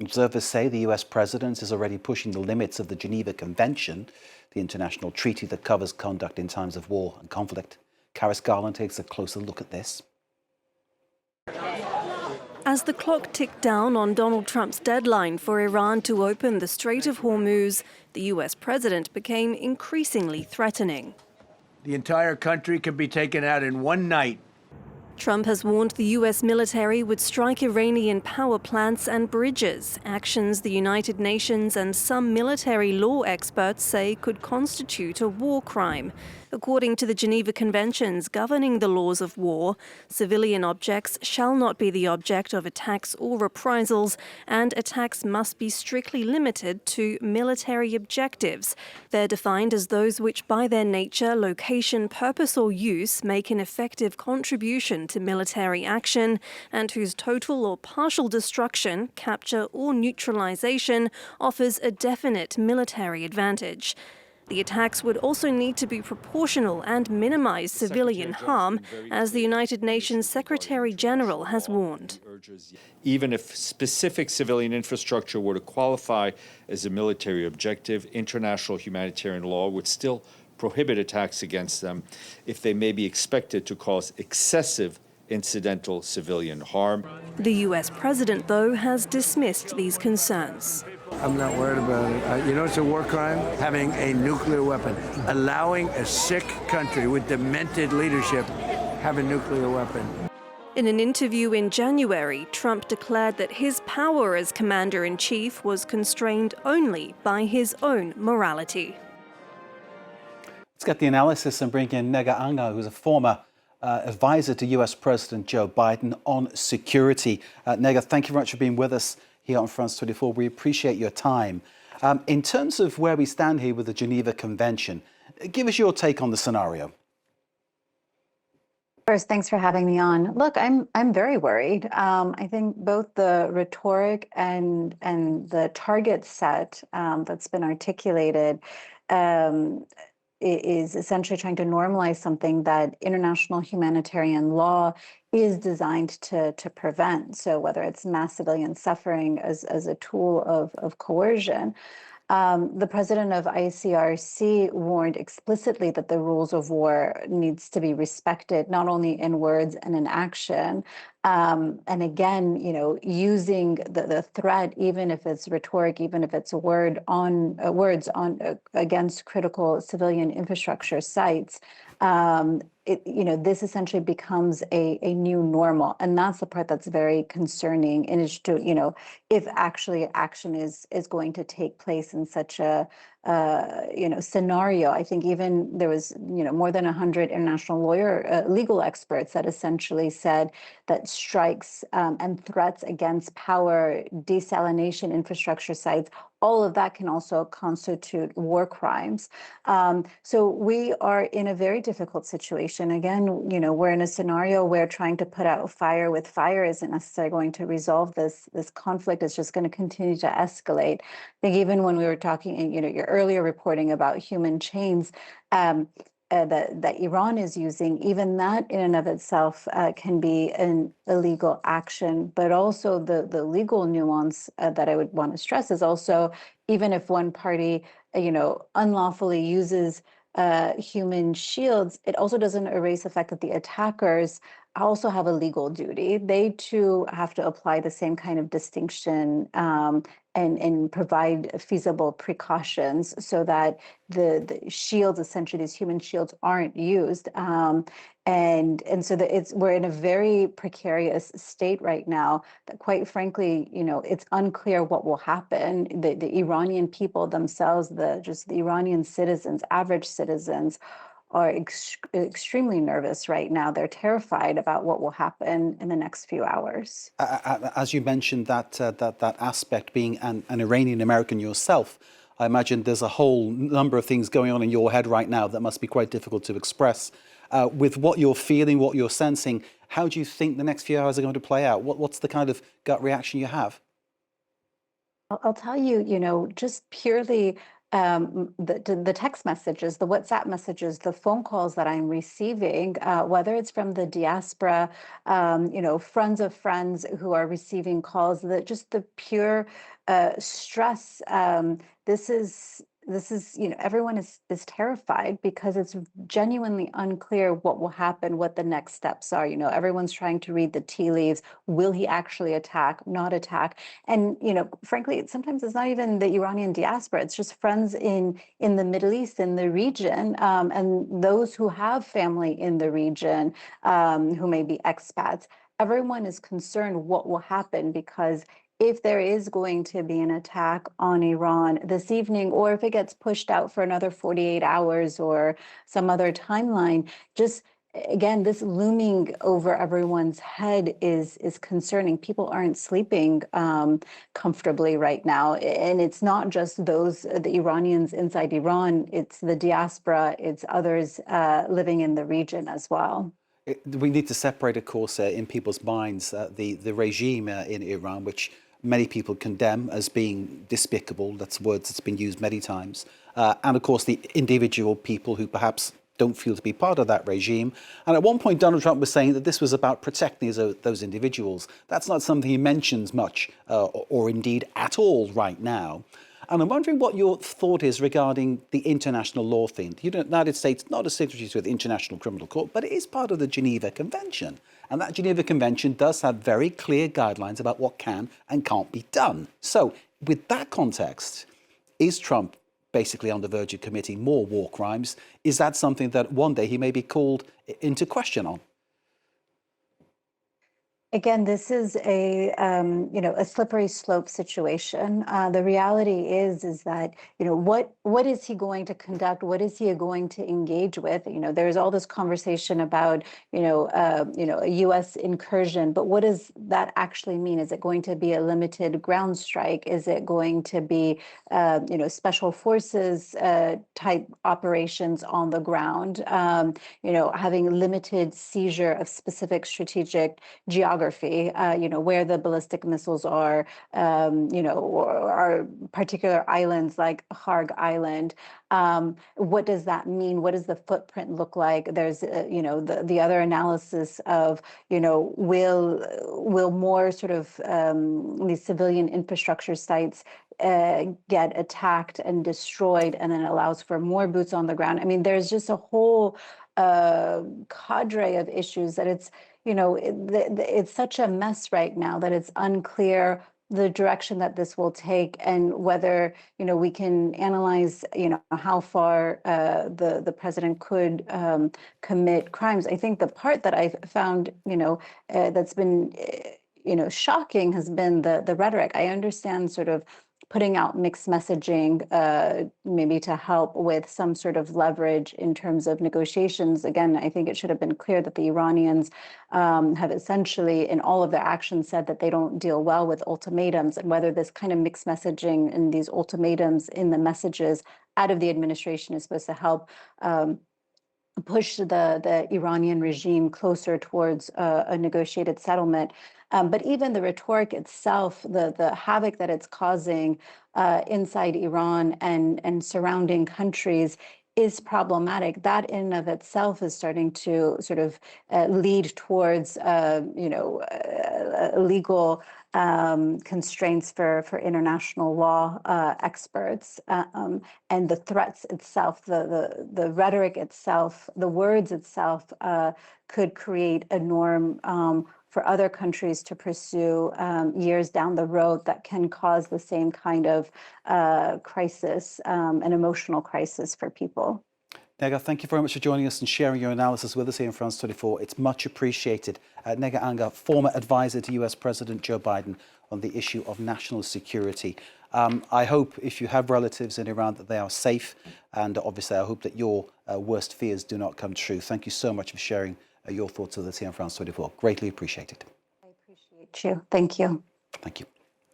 Observers say the US president is already pushing the limits of the Geneva Convention, the international treaty that covers conduct in times of war and conflict. Karis Garland takes a closer look at this. As the clock ticked down on Donald Trump's deadline for Iran to open the Strait of Hormuz, the US president became increasingly threatening. The entire country can be taken out in one night. Trump has warned the US military would strike Iranian power plants and bridges, actions the United Nations and some military law experts say could constitute a war crime. According to the Geneva Conventions governing the laws of war, civilian objects shall not be the object of attacks or reprisals, and attacks must be strictly limited to military objectives. They're defined as those which by their nature, location, purpose or use make an effective contribution to military action and whose total or partial destruction, capture or neutralization offers a definite military advantage. The attacks would also need to be proportional and minimize civilian harm, as the United Nations Secretary General has warned. Even if specific civilian infrastructure were to qualify as a military objective, international humanitarian law would still prohibit attacks against them if they may be expected to cause excessive incidental civilian harm. The US president, though, has dismissed these concerns. I'm not worried about it. You know it's a war crime? Having a nuclear weapon. Allowing a sick country with demented leadership have a nuclear weapon. In an interview in January, Trump declared that his power as commander-in-chief was constrained only by his own morality. Let's get the analysis and bring in Negah Angha, who's a former advisor to US President Joe Biden on security. Negah, thank you very much for being with us here on France 24. We appreciate your time. In terms of where we stand here with the Geneva Convention, give us your take on the scenario. First, thanks for having me on. Look, I'm very worried. I think both the rhetoric and the target set that's been articulated is essentially trying to normalize something that international humanitarian law is designed to prevent. So whether it's mass civilian suffering as a tool of coercion, the president of ICRC warned explicitly that the rules of war needs to be respected, not only in words and in action. And again, using the threat, even if it's rhetoric, even if it's words against critical civilian infrastructure sites, this essentially becomes a new normal, and that's the part that's very concerning. And is to if actually action is going to take place in such a scenario. I think even there was more than 100 international legal experts that essentially said that strikes and threats against power, desalination infrastructure sites, all of that can also constitute war crimes. So we are in a very difficult situation. Again, we're in a scenario where trying to put out fire with fire isn't necessarily going to resolve this conflict. It's just going to continue to escalate. I think even when we were talking, your earlier reporting about human chains, that Iran is using, even that in and of itself can be an illegal action. But also the legal nuance that I would want to stress is also, even if one party, unlawfully uses human shields, it also doesn't erase the fact that the attackers also have a legal duty. They too have to apply the same kind of distinction and provide feasible precautions so that the shields, essentially these human shields, aren't used. And so we're in a very precarious state right now that, quite frankly, it's unclear what will happen. The Iranian people themselves, the Iranian citizens, average citizens, are extremely nervous right now. They're terrified about what will happen in the next few hours. As you mentioned, that aspect, being an Iranian American yourself, I imagine there's a whole number of things going on in your head right now that must be quite difficult to express. With what you're feeling, what you're sensing, how do you think the next few hours are going to play out? What's the kind of gut reaction you have? I'll tell you, just purely the text messages, the WhatsApp messages, the phone calls that I'm receiving, whether it's from the diaspora, friends of friends who are receiving calls, that just the pure stress. This is, everyone is terrified because it's genuinely unclear what will happen, what the next steps are. Everyone's trying to read the tea leaves. Will he actually attack, not attack? And, frankly, sometimes it's not even the Iranian diaspora. It's just friends in the Middle East, in the region, and those who have family in the region, who may be expats. Everyone is concerned what will happen, because if there is going to be an attack on Iran this evening, or if it gets pushed out for another 48 hours or some other timeline, just again, this looming over everyone's head is concerning. People aren't sleeping comfortably right now. And it's not just the Iranians inside Iran, it's the diaspora, it's others living in the region as well. We need to separate, of course, in people's minds, the regime in Iran, which many people condemn as being despicable. That's words that's been used many times. And of course, the individual people who perhaps don't feel to be part of that regime. And at one point, Donald Trump was saying that this was about protecting those individuals. That's not something he mentions much or indeed at all right now. And I'm wondering what your thought is regarding the international law thing. The United States, not a signatory to the International Criminal Court, but it is part of the Geneva Convention. And that Geneva Convention does have very clear guidelines about what can and can't be done. So with that context, is Trump basically on the verge of committing more war crimes? Is that something that one day he may be called into question on? Again, this is a slippery slope situation. The reality is that, what is he going to conduct? What is he going to engage with? There's all this conversation about, a U.S. incursion, but what does that actually mean? Is it going to be a limited ground strike? Is it going to be, special forces type operations on the ground? Having limited seizure of specific strategic geography. Where the ballistic missiles are, or particular islands like Harg Island. What does that mean? What does the footprint look like? There's, the other analysis of, will more sort of these civilian infrastructure sites get attacked and destroyed, and then it allows for more boots on the ground. I mean, there's just a whole cadre of issues that it's such a mess right now that it's unclear the direction that this will take, and whether we can analyze how far the president could commit crimes. I think the part that I found that's been shocking has been the rhetoric. I understand sort of putting out mixed messaging, maybe to help with some sort of leverage in terms of negotiations. Again, I think it should have been clear that the Iranians have essentially, in all of their actions, said that they don't deal well with ultimatums, and whether this kind of mixed messaging and these ultimatums in the messages out of the administration is supposed to help push the Iranian regime closer towards a negotiated settlement. But even the rhetoric itself, the havoc that it's causing inside Iran and surrounding countries is problematic. That in and of itself is starting to sort of lead towards legal constraints for international law experts, and the threats itself, the rhetoric itself, the words itself could create a norm for other countries to pursue years down the road that can cause the same kind of crisis, an emotional crisis for people. Negah, thank you very much for joining us and sharing your analysis with us here in France 24. It's much appreciated. Negah Angha, former advisor to US President Joe Biden on the issue of national security. I hope, if you have relatives in Iran, that they are safe. And obviously, I hope that your worst fears do not come true. Thank you so much for sharing your thoughts with us here in France 24. Greatly appreciated. I appreciate you. Thank you. Thank you.